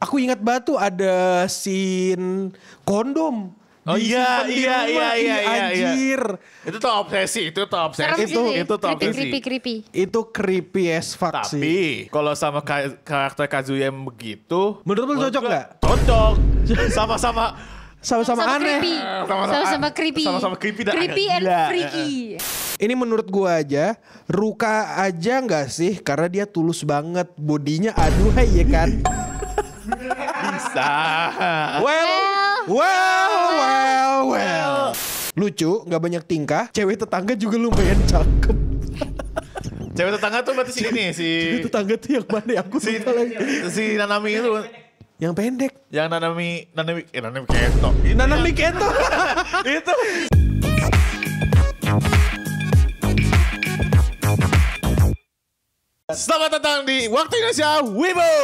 Aku ingat banget tuh ada scene kondom. Oh iya. Anjir. Itu tuh obsesi. Serem sih. Itu tuh obsesi. Creepy. Itu creepy as fuck sih. Tapi kalau sama karakter Kazuya yang begitu, Menurut lu cocok nggak? Cocok. Sama-sama Aneh. Sama-sama creepy. Sama-sama creepy dan Creepy agak and gila. freaky. Ini menurut gua aja, Ruka aja nggak sih? Karena dia tulus banget, bodinya aduhai ya kan. Bisa. Well. Lucu, nggak banyak tingkah. Cewek tetangga juga lumayan cakep. Cewek tetangga tuh berarti si ini Cewek tetangga tuh yang mana ya? Aku lupa lagi. si Nanami itu. Yang pendek. Yang Nanami Kento. Nanami Kento. Itu. Selamat datang di Waktu Indonesia Wibu.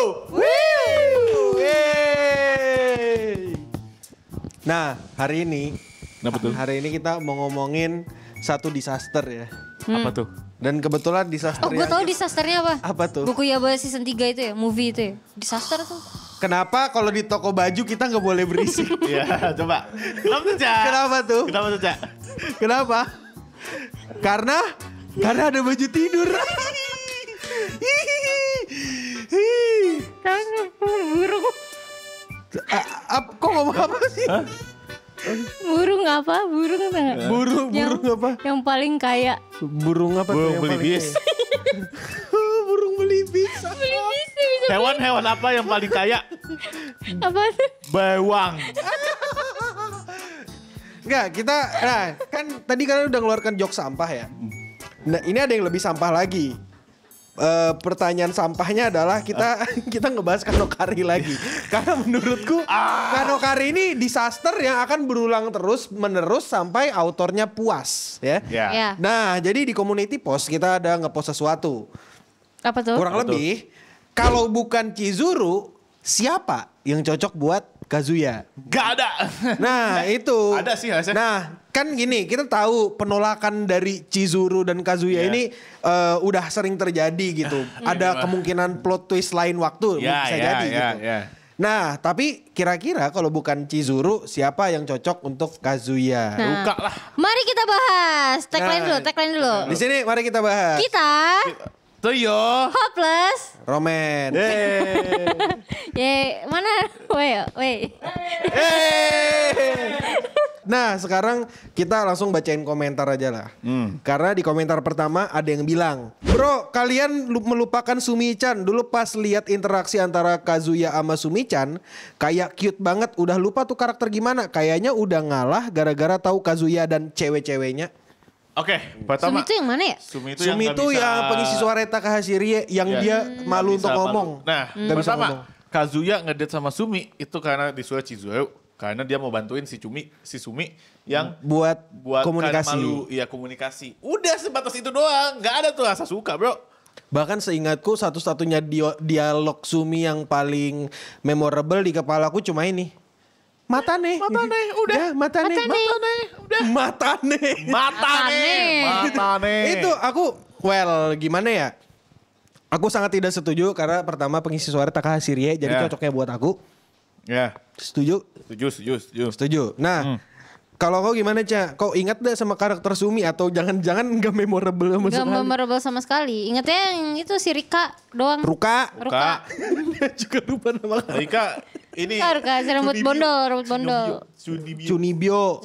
Nah, hari ini Kenapa tuh? Hari ini kita mau ngomongin satu disaster ya. Apa tuh? Dan kebetulan disaster Oh, gue tahu disasternya apa? Apa tuh? Buku Yaba season 3 itu ya, movie itu ya. Disaster tuh. Kenapa kalau di toko baju kita nggak boleh berisik? Iya, coba. Kenapa tuh, Cak? Kenapa tuh? Kenapa tuh, Cak? Kenapa? Karena ada baju tidur. Burung. Kok ngomong apa sih? Burung apa? Burung apa? Burung apa? Yang paling kaya. Burung apa tuh Burung yang paling belibis. kaya? Burung belibis. Belibis tuh bisa. Hewan apa yang paling kaya? Apa tuh? Bawang. Enggak, kan tadi kalian udah ngeluarkan jok sampah ya. Nah, ini ada yang lebih sampah lagi. Pertanyaan sampahnya adalah kita ngebahas Kanokari lagi. Karena menurutku Kanokari ini disaster yang akan berulang terus menerus sampai autornya puas ya. Ya. Nah, jadi di community post kita ada ngepost sesuatu. Apa tuh? Kurang lebih kalau bukan Chizuru, siapa yang cocok buat Kazuya? Gak ada. Nah, itu. Ada sih harusnya. Nah, kan gini, kita tahu penolakan dari Chizuru dan Kazuya ini udah sering terjadi gitu. Ada kemungkinan plot twist lain waktu bisa jadi gitu. Nah, tapi kira-kira kalau bukan Chizuru, siapa yang cocok untuk Kazuya? Luka lah. Mari kita bahas. Tagline dulu. Di sini mari kita bahas. Kita Tuh yo. hopeless. Roman. Ya, mana? Wait. Nah, sekarang kita langsung bacain komentar aja lah. Karena di komentar pertama ada yang bilang, "Bro, kalian melupakan Sumi-chan. Dulu pas lihat interaksi antara Kazuya sama Sumi-chan, kayak cute banget. Udah lupa tuh karakter gimana. Kayaknya udah ngalah gara-gara tahu Kazuya dan cewek-ceweknya." Oke, Sumi pertama. itu yang mana ya? Sumi Sumi itu yang pengisi suara Takahashirie yang dia malu untuk ngomong. Nah, Nggak bisa pertama ngomong. Kazuya ngedate sama Sumi itu karena disuruh Chizuru. Karena dia mau bantuin si Sumi yang buat komunikasi. komunikasi. Iya, komunikasi. Udah sebatas itu doang. Gak ada tuh rasa suka, bro. Bahkan seingatku satu-satunya dialog Sumi yang paling memorable di kepalaku cuma ini. Matane, udah. Ya, matane. Udah. Matane. Itu aku, gimana ya? Aku sangat tidak setuju karena pertama pengisi suara Takahashirie, jadi cocoknya buat aku. Ya. Setuju? Setuju. Nah, kalau kau gimana, Ca? Kau ingat gak sama karakter Sumi atau jangan-jangan gak memorable sama Gak sekali? memorable sama sekali. Ingatnya yang itu si Rika doang. Ruka. Juga lupa nama. Rika ini. Ruka, si rambut bondol. Cunibyo.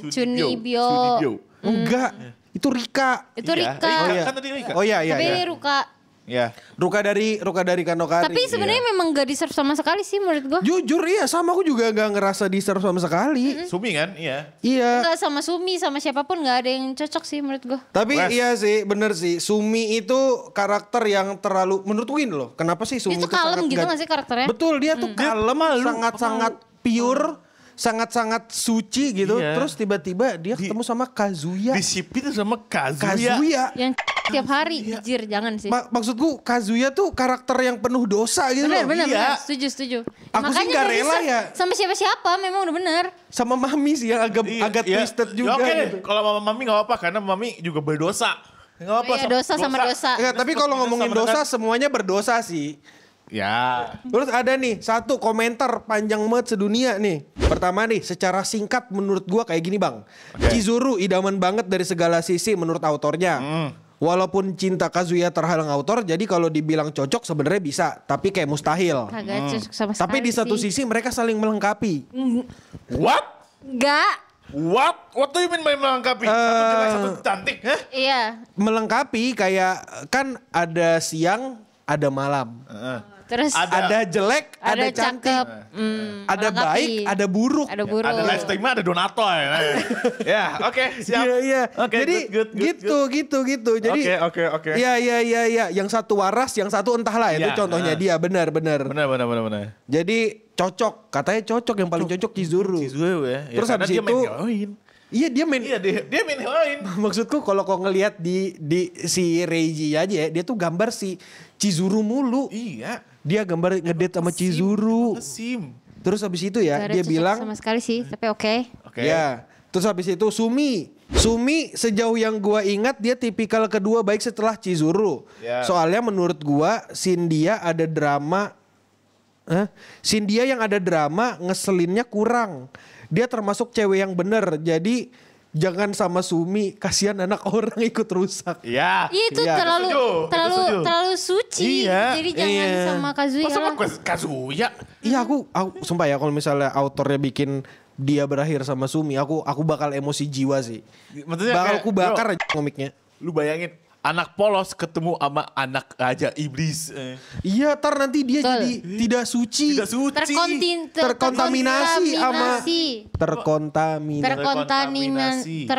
Enggak, itu Rika. Itu Rika. Rika. Kan tadi Rika. Oh iya. Tapi ini Ruka. Ya. Ruka dari Kanokari. Tapi sebenarnya memang gak di-serve sama sekali sih menurut gue. Jujur iya, sama aku juga gak ngerasa di-serve sama sekali. Sumi kan? Iya. Iya. Enggak sama Sumi, sama siapapun gak ada yang cocok sih menurut gue. Tapi iya sih, bener sih. Sumi itu karakter yang terlalu, menurutku ini loh. Kenapa sih Sumi Itu itu kalem sangat gitu gak sih karakternya? Betul, dia tuh kalem, sangat-sangat pure, sangat-sangat suci gitu. Iya. Terus tiba-tiba dia ketemu sama Kazuya. Disiplin sama Kazuya. Yang tiap hari, jir jangan sih. Maksudku Kazuya tuh karakter yang penuh dosa gitu loh. Bener. Setuju. Aku sih nggak rela ya. Sama siapa-siapa memang udah bener. Sama Mami sih yang agak twisted juga gitu. Kalau Mama Mami gak apa-apa karena Mami juga berdosa. Gak apa-apa. Iya, dosa sama dosa. Ya, tapi kalau ngomongin dosa semuanya berdosa sih. Ya. Terus ada nih satu komentar panjang banget sedunia nih. Pertama nih, secara singkat menurut gua kayak gini bang. Oke. Chizuru idaman banget dari segala sisi menurut autornya. Walaupun cinta Kazuya terhalang autor, jadi kalau dibilang cocok sebenarnya bisa, tapi kayak mustahil. Kagak cocok sama sekali Tapi di satu sih. sisi mereka saling melengkapi. What? Enggak. What do you mean by melengkapi? Satu jelek, satu cantik. Hah? Iya. Melengkapi kayak kan ada siang, ada malam. Terus Ada jelek, ada cantik. cakep. Ada melengkapi. baik, ada buruk. Ada buruk. Ada live streamnya, ada Donato ya. Ya, oke, siap. Iya. Oke, Jadi good. gitu. Jadi Oke. Iya. Yang satu waras, yang satu entahlah. Itu Iya, contohnya dia, benar. Benar. Jadi cocok, katanya cocok, yang paling cocok Chizuru. Chizuru ya. Terus karena habis dia main itu- heroin. Iya dia main. Iya, dia main heroin. Maksudku kalau kau ngelihat di si Reiji aja ya, dia tuh gambar si Chizuru mulu. Iya. Dia gambar ngedate sama Chizuru. Ngesim. Terus habis itu ya Gak ada dia cocok bilang, sama sekali sih, tapi oke. Oke. ya. Terus habis itu Sumi sejauh yang gua ingat dia tipikal kedua baik setelah Chizuru. Ya. Soalnya menurut gua Cynthia yang ada drama ngeselinnya kurang. Dia termasuk cewek yang bener. Jadi jangan sama Sumi, kasihan anak orang ikut rusak. Iya. Itu Iya. terlalu suci. Iya. Jadi jangan Iya. sama Kazuya Masa lah. sama Kazuya? Iya aku sumpah ya kalau misalnya autornya bikin dia berakhir sama Sumi, aku bakal emosi jiwa sih. Maksudnya Bakal kayak, aku bakar bro, aja komiknya. Lu bayangin anak polos ketemu sama anak raja iblis. Iya, ntar nanti dia Betul. jadi tidak suci. Tidak suci. Terkontaminasi sama terkontaminasi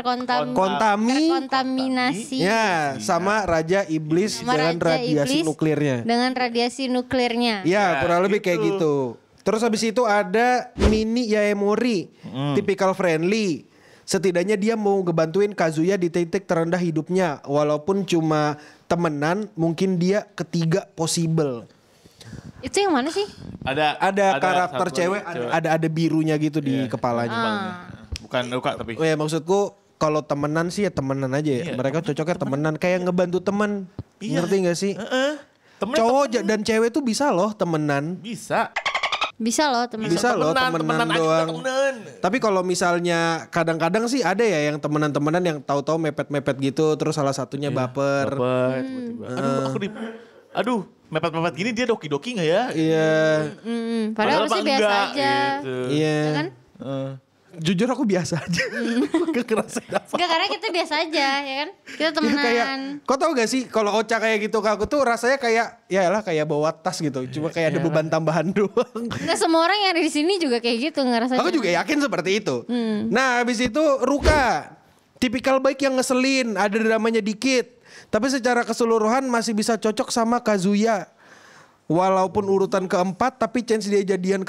Ya, sama raja iblis sama dengan raja radiasi iblis nuklirnya. dengan radiasi nuklirnya. Ya, kurang lebih kayak gitu. gitu. Terus habis itu ada Mini Yaemori, tipikal friendly. Setidaknya dia mau ngebantuin Kazuya di titik terendah hidupnya, walaupun cuma temenan, mungkin dia ketiga possible. Itu yang mana sih? Ada karakter satu cewek, lagi ada birunya gitu di kepalanya. Bukan luka tapi. Oh ya maksudku kalau temenan sih ya temenan aja ya. Iya. Mereka cocoknya temenan kayak ngebantu teman. Iya. Ngerti gak sih? Temen Cowok dan cewek tuh bisa loh temenan. bisa. Bisa loh teman. Bisa loh temenan aja doang. temenan. Tapi kalau misalnya kadang-kadang sih ada ya yang temenan-temenan yang tahu-tahu mepet-mepet gitu terus salah satunya baper. Baper, tiba-tiba. Aduh, mepet-mepet gini dia doki-doki gak ya? Iya. Padahal mah sih biasa enggak, aja. gitu. Iya. Ya kan? Jujur aku biasa aja. Gak kerasa apa. Enggak, karena kita biasa aja, ya kan? Kita Ya, temenan. kayak, kau tau gak sih kalau Ocha kayak gitu ke aku tuh rasanya kayak ya lah kayak bawa tas gitu. Cuma kayak ada beban tambahan doang. Enggak semua orang yang ada di sini juga kayak gitu ngerasa. Aku juga yakin seperti itu. Nah habis itu Ruka. Tipikal baik yang ngeselin. Ada dramanya dikit. Tapi secara keseluruhan masih bisa cocok sama Kazuya. Walaupun urutan keempat. Tapi chance dia jadian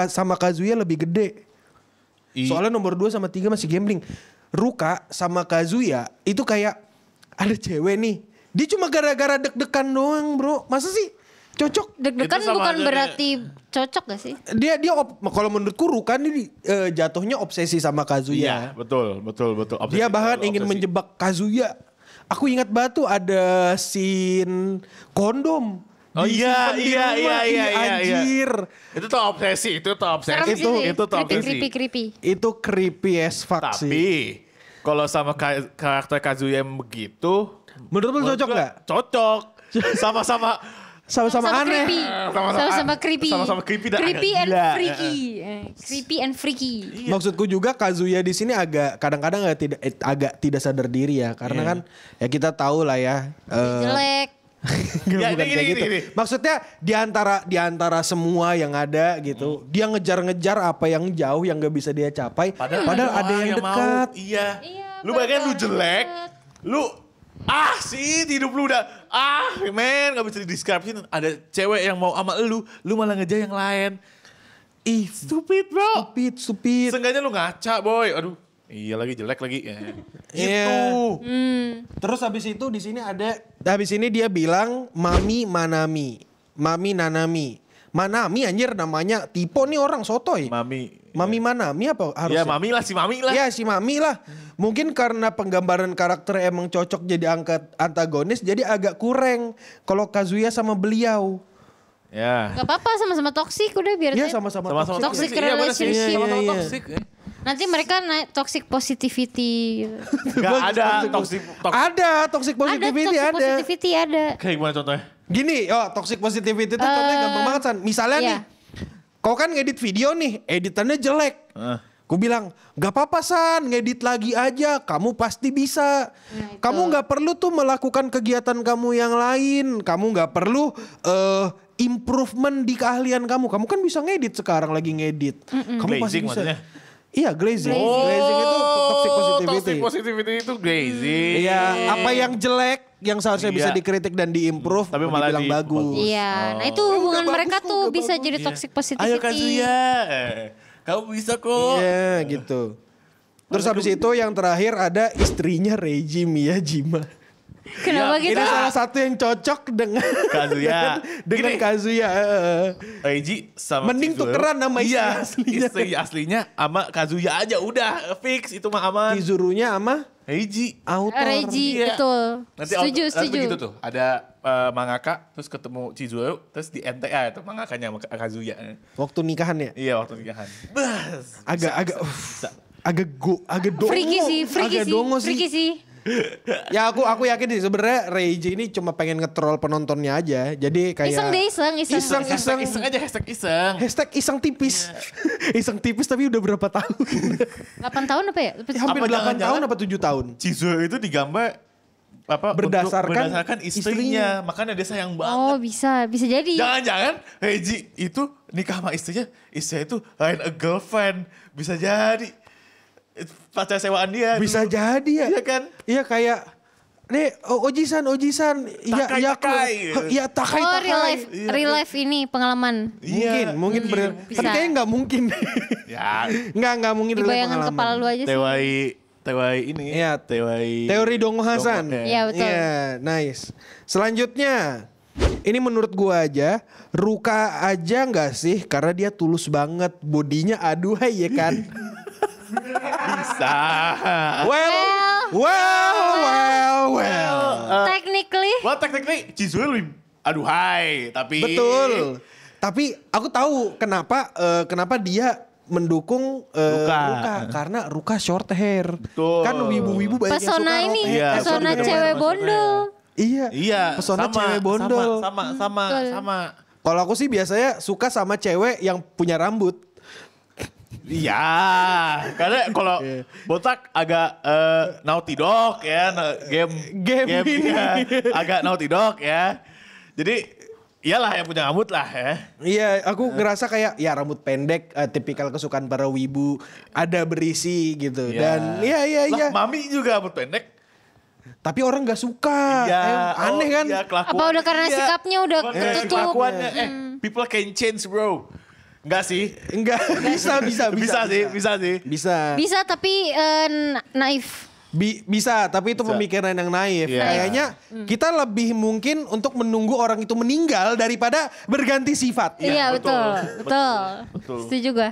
sama Kazuya lebih gede. Soalnya nomor 2 sama 3 masih gambling. Ruka sama Kazuya itu kayak ada cewek nih. Dia cuma gara-gara deg-degan doang bro. Masa sih cocok? Deg-degan Itu sama bukan aja berarti cocok gak sih? Dia kalau menurutku Ruka nih jatuhnya obsesi sama Kazuya. Iya, betul. Obsesi, Dia bahkan obsesi. ingin menjebak Kazuya. Aku ingat banget tuh ada scene kondom. Oh iya, Disimpan di iya, rumah. iya. Anjir. Itu tuh obsesi. Serem sih. Itu tuh obsesi. Creepy. Itu creepy as fuck sih. Tapi kalau sama karakter Kazuya yang begitu, Menurut lu cocok gua gak? Cocok. Sama-sama Sama-sama aneh. Creepy. Sama-sama creepy. Sama-sama creepy dan Creepy agak and gila. freaky. Creepy and freaky. Maksudku juga Kazuya di sini agak kadang-kadang agak tidak sadar diri ya. Karena kan ya kita tahu lah ya. Jelek. Bukan Ya, kayak gini, gitu. gini. Maksudnya di antara semua yang ada gitu, dia ngejar-ngejar apa yang jauh yang gak bisa dia capai. Padahal ada yang dekat. Mau. Iya. Iya, Lu bayangin lu betul. jelek, lu sih hidup lu udah men gak bisa dideskripsiin. Ada cewek yang mau sama lu malah ngejar yang lain. Ih, stupid bro. Stupid. Seenggaknya lu ngaca boy. Aduh, iya lagi jelek lagi. Iya. Gitu. Terus habis itu di sini ada, habis ini dia bilang Mami Manami, Mami Nanami, Manami anjir namanya, tipe nih orang sotoy. Mami Manami apa harusnya? Ya mami lah, si mami lah. Ya si Mami lah. Mungkin karena penggambaran karakter emang cocok jadi angkat antagonis, jadi agak kurang kalau Kazuya sama beliau. Ya. Gak apa-apa sama-sama toxic udah biar Iya dia- sama-sama Sama-sama Toxic toxic. Iya bener sih. relationship. Sama-sama Iya, iya. toxic. Nanti mereka naik toxic positivity. Gak ada toxic. Ada toxic positivity toxic ada. positivity ada. Kayak gimana contohnya? Gini, toxic positivity itu contohnya gampang banget San. Misalnya iya. nih, kau kan ngedit video nih, editannya jelek. Ku bilang, gak apa-apa San, ngedit lagi aja, kamu pasti bisa. Nah, itu. Kamu gak perlu tuh melakukan kegiatan kamu yang lain. Kamu gak perlu improvement di keahlian kamu. Kamu kan bisa ngedit sekarang lagi ngedit. Kamu pasti Glazing bisa. maksudnya? Iya, glazing. Glazing itu toxic positivity. Toxic positivity itu glazing. Iya, apa yang jelek yang seharusnya bisa Iya. dikritik dan diimprove Tapi malah dibilang bagus. Iya, nah itu hubungan Udah mereka bagus kok, tuh udah bisa bagus. jadi Iya. toxic positivity. Ayo Kazuya. Kamu bisa kok. Iya, gitu. Terus habis itu yang terakhir ada istrinya Reiji Miyajima. Kenapa Ya, gitu? Ini salah satu yang cocok dengan Kazuya. dengan Gini. Kazuya. Reiji sama Mending Chizuru. tukeran nama istri Iya, aslinya. istri aslinya sama Kazuya aja udah fix itu mah aman. Kizurunya sama Reiji. autor. Reiji, Iya. betul. Nanti Setuju. begitu tuh. Ada mangaka terus ketemu Chizuru terus di NTA itu mangakanya sama Kazuya. Waktu nikahan ya? Iya waktu nikahan. Bas. Agak agak dongo. Freaky sih, agak dongo sih. freaky sih. Ya aku yakin sih sebenarnya Reiji ini cuma pengen ngetrol penontonnya aja. Jadi kayak Iseng deh, iseng. Iseng. Iseng aja hashtag iseng. Hashtag iseng tipis. iseng tipis tapi udah berapa tahun? 8 tahun apa ya? Hampir Apa 8 jangan-jangan- tahun apa 7 tahun? Chizuru itu digambar apa Berdasarkan berdasarkan istrinya. Makanya dia sayang banget. Oh bisa jadi. Jangan-jangan Reiji itu nikah sama istrinya itu lain a girlfriend. Bisa jadi pacar sewaan dia. Bisa dulu. jadi ya. Iya kan? Iya kayak nih Oji-san. Iya Takai, iya takai. Iya takai Oh takai. real life ini pengalaman. Mungkin bener. bisa. Tapi kayaknya nggak mungkin. Ya, Nggak mungkin Di real bayangan pengalaman. kepala lu aja sih. Tewai ini. Iya. Tewai. Teori Dongo Hasan. Dongo, Iya betul. Iya, nice. Selanjutnya, ini menurut gua aja, Ruka aja nggak sih? Karena dia tulus banget, bodinya aduhai ya kan? Bisa. Well. Technically. Well, technically Chizuru lebih aduhai, tapi Betul. Tapi aku tahu kenapa dia mendukung Ruka karena Ruka short hair. Betul. Kan wibu-wibu banyak yang suka Pesona short ini, hair. Iya, pesona betul, cewek betul, bondol. Iya. Iya, Pesona cewek bondol. sama. Kalau aku sih biasanya suka sama cewek yang punya rambut. Iya, karena kalau botak agak Naughty Dog ya, game ini. ya, agak Naughty Dog ya. Jadi iyalah yang punya rambut lah ya. Iya, aku ngerasa kayak ya rambut pendek, tipikal kesukaan para wibu, ada berisi gitu. Dan iya. Lah, Mami juga rambut pendek. Tapi orang nggak suka. Aneh kan? Iya, kelakuan. Apa udah karena sikapnya udah ketutup? Kelakuannya, people can change bro. Enggak sih. Enggak, bisa. Bisa sih. Bisa tapi naif. Bisa, tapi itu pemikiran yang naif. Iya. Kayaknya kita lebih mungkin untuk menunggu orang itu meninggal daripada berganti sifat. Iya betul. Betul. Setuju gue.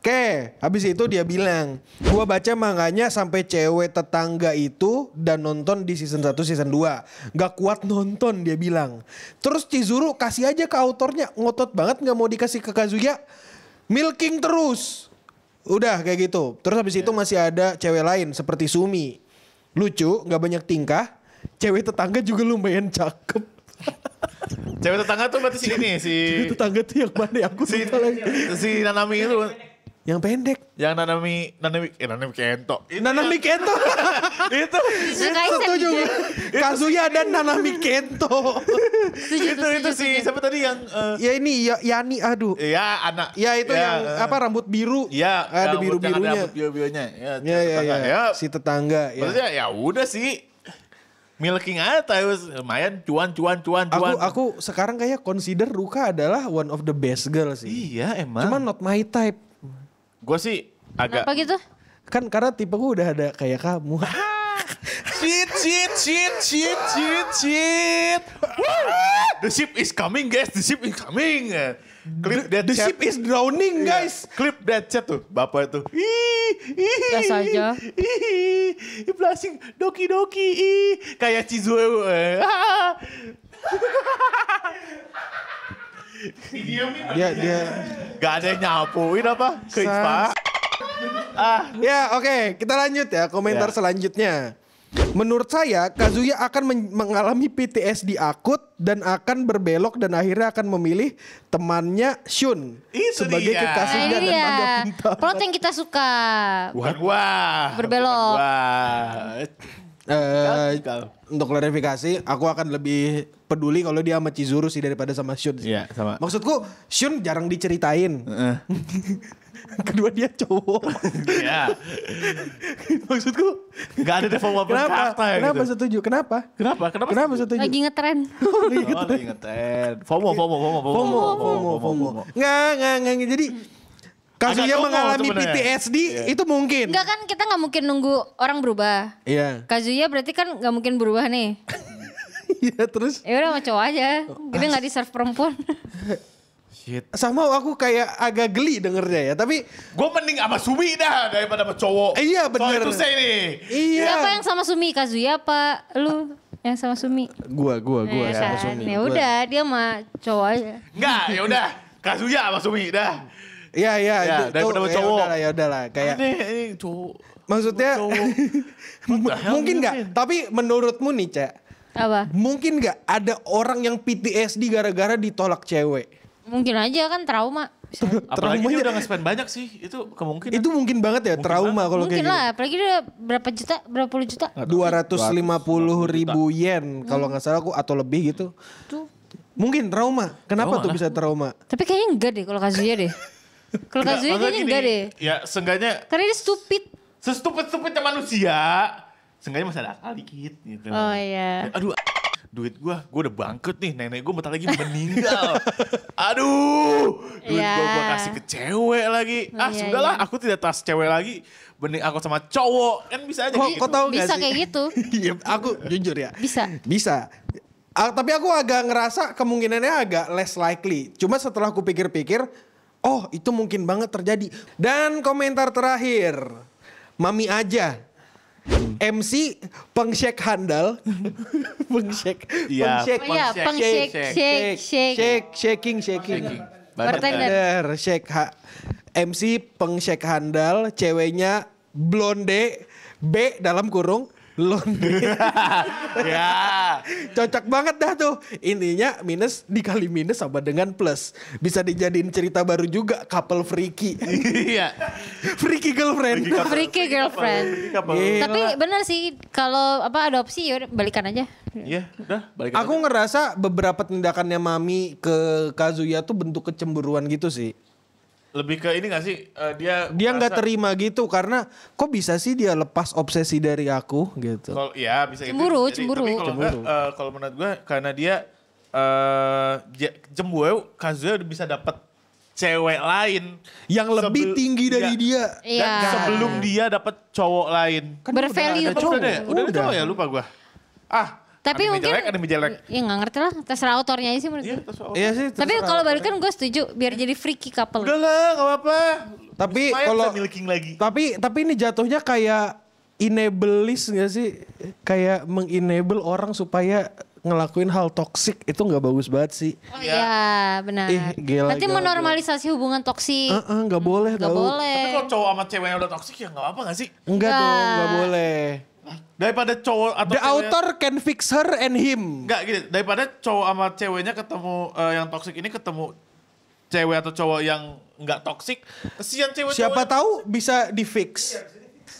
Oke, habis itu dia bilang, gua baca manganya sampai cewek tetangga itu dan nonton di season 1, season 2. Gak kuat nonton dia bilang. Terus Chizuru kasih aja ke autornya, ngotot banget gak mau dikasih ke Kazuya. Milking terus. Udah kayak gitu. Terus habis itu masih ada cewek lain seperti Sumi. Lucu, gak banyak tingkah. Cewek tetangga juga lumayan cakep. Cewek tetangga tuh berarti si ini si Cewek tetangga tuh yang mana ya? Aku lupa lagi. si Nanami itu. Yang pendek. Yang Nanami Kento. Nanami Kento. Itu. Setuju. Kazuya dan Nanami Kento. itu si siapa tadi yang Ya ini Yani aduh. ya anak. Ya itu yang apa rambut biru. Iya, Ada biru-birunya. Rambut biru-birunya. Ya. Si tetangga ya. Maksudnya ya udah sih. Milking aja terus lumayan cuan. Aku sekarang kayak consider Ruka adalah one of the best girl sih. Iya emang. Cuman not my type. Gue sih agak Apa gitu? Kan karena tipeku udah ada kayak kamu. Shit. The ship is coming guys, the ship is coming. Clip that The chat. ship is drowning guys. Clip that chat tuh, bapak tuh. Biasa aja. Blushing, doki. Kayak Chizuru. Dia Gak ada yang nyapuin apa? Ke Ispa. Ya oke, kita lanjut ya komentar Ya. selanjutnya. Menurut saya Kazuya akan mengalami PTSD akut dan akan berbelok dan akhirnya akan memilih temannya Shun Itu sebagai dia. kekasihnya dan Iya. manga pinta. Plot yang kita suka. Bukan gua. Berbelok. Bukan gua. Untuk klarifikasi, aku akan lebih peduli kalau dia sama Chizuru sih daripada sama Shun. Iya, sama. Maksudku Shun jarang diceritain. Kedua dia cowok. Iya. Maksudku Gak ada development kenapa? karakter ya Kenapa gitu. setuju? Kenapa? Kenapa? Kenapa setuju? Lagi ngetren. Oh, lagi ngeten. FOMO. FOMO. Nggak. Jadi Kazuya Agak mengalami FOMO sebenarnya. PTSD itu mungkin. Enggak kan kita nggak mungkin nunggu orang berubah. Iya. Kazuya berarti kan nggak mungkin berubah nih. Iya terus Ya udah sama cowok aja. Dia nggak di serve perempuan. Shit. sama aku kayak agak geli dengernya ya. Tapi Gue mending sama Sumi dah daripada sama cowok. Iya, bener. Soal itu saya nih. iya. Siapa yang sama Sumi? Kazuya apa lu yang sama Sumi? Gua Ya sama kan? Sumi. Ya Gua. udah dia sama cowok aja. Enggak, ya udah. Kazuya sama Sumi dah. Iya Ya, itu daripada sama cowok. Ya udahlah kayak Aneh ini cowok. maksudnya Cowok. What the hell mungkin you nggak? mean? Tapi menurutmu nih, Cak, Apa? mungkin nggak ada orang yang PTSD gara-gara ditolak cewek? Mungkin aja kan trauma. Bisa. Apalagi dia Traumanya- udah nge-spend banyak sih. Itu kemungkinan. Itu mungkin banget ya trauma kalau kayak Mungkin gitu. lah, apalagi dia berapa juta, berapa puluh juta. 250.000 yen kalau nggak salah aku atau lebih gitu. Tuh. Mungkin trauma. Kenapa Trauma tuh lah. bisa trauma? Tapi kayaknya enggak deh kalau Kazuya deh. Kalau Kazuya maksudnya kayaknya gini, enggak deh. Ya seenggaknya Karena dia stupid. sestupid-stupidnya manusia. Seenggaknya masih ada akal dikit gitu. Oh iya. Aduh, duit gua udah bangkrut nih. Nenek gua bentar lagi meninggal. Aduh, duit Iya. gua kasih ke cewek lagi. Oh, iya, Sudahlah, iya. aku tidak tas cewek lagi. Mending aku sama cowok. Kan bisa aja Kok gitu. tahu nggak Bisa sih? kayak gitu. Iya, aku jujur ya. Bisa. Tapi aku agak ngerasa kemungkinannya agak less likely. Cuma setelah aku pikir-pikir, oh itu mungkin banget terjadi. Dan komentar terakhir, Mami aja. MC Pengshek handal. Pengshek. Iya, Pengshek. Oh iya, peng-shake, Shaking. Bartender. Shake MC Pengshek handal, ceweknya blonde, B dalam kurung blonde. Ya. Cocok banget dah tuh. Intinya minus dikali minus sama dengan plus. Bisa dijadiin cerita baru juga, couple freaky. Iya. Freaky girlfriend. Freaky girlfriend. Gila. Tapi benar sih kalau apa adopsi ya udah balikan aja. Iya, udah balik Aku ngerasa beberapa tindakannya Mami ke Kazuya tuh bentuk kecemburuan gitu sih. lebih ke ini gak sih? Dia Dia nggak merasa- terima gitu karena kok bisa sih dia lepas obsesi dari aku gitu. Kalau ya bisa Cemburu, itu. cemburu. Tapi kalau enggak, kalau menurut gue karena dia cemburu, Kazuya udah bisa dapat cewek lain Yang lebih tinggi dari dia. Dan Iya. sebelum dia dapat cowok lain. Bervalue. Udah ada, udah ada Udah. cowok ya lupa gue. Tapi anime mungkin jelek, anime jelek. Ya nggak ngerti lah, terserah autornya aja sih menurut Iya, gue. terus Iya sih. Tapi terserah. kalau balikan gue setuju biar jadi freaky couple. udah lah, gak apa-apa. Tapi Supaya kalau bisa milking lagi. tapi ini jatuhnya kayak enableist gak sih? Kayak mengenable orang supaya ngelakuin hal toksik itu nggak bagus banget sih. Oh iya, benar. Ih, gila, Nanti gila, menormalisasi hubungan toksik. Nggak boleh Nggak tau. boleh. Tapi kalau cowok sama cewek yang udah toksik ya gak apa-apa gak sih? Enggak Nggak. dong, nggak boleh. Daripada cowok atau The cewek- author can fix her and him. Enggak gini, daripada cowok sama ceweknya ketemu yang toksik ini ketemu cewek atau cowok yang enggak toksik, kesian cewek. Siapa tahu bisa di fix.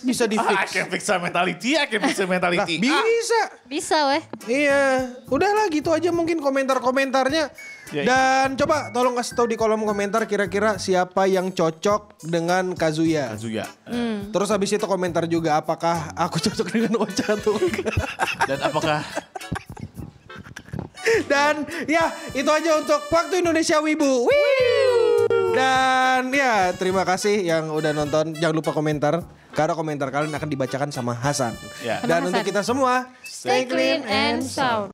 Bisa di I fix. can fix her mentality, I can fix her Nah, mentality. bisa. Bisa weh. Iya, udahlah gitu aja mungkin komentar-komentarnya. Ya, Dan coba tolong kasih tahu di kolom komentar kira-kira siapa yang cocok dengan Kazuya. Kazuya. Terus habis itu komentar juga apakah aku cocok dengan Ocha atau enggak. Dan apakah Dan ya itu aja untuk Waktu Indonesia Wibu. Wih. Dan ya terima kasih yang udah nonton. Jangan lupa komentar karena komentar kalian akan dibacakan sama Hasan. Ya. Dan Sama untuk Hasan. kita semua Stay clean and sound.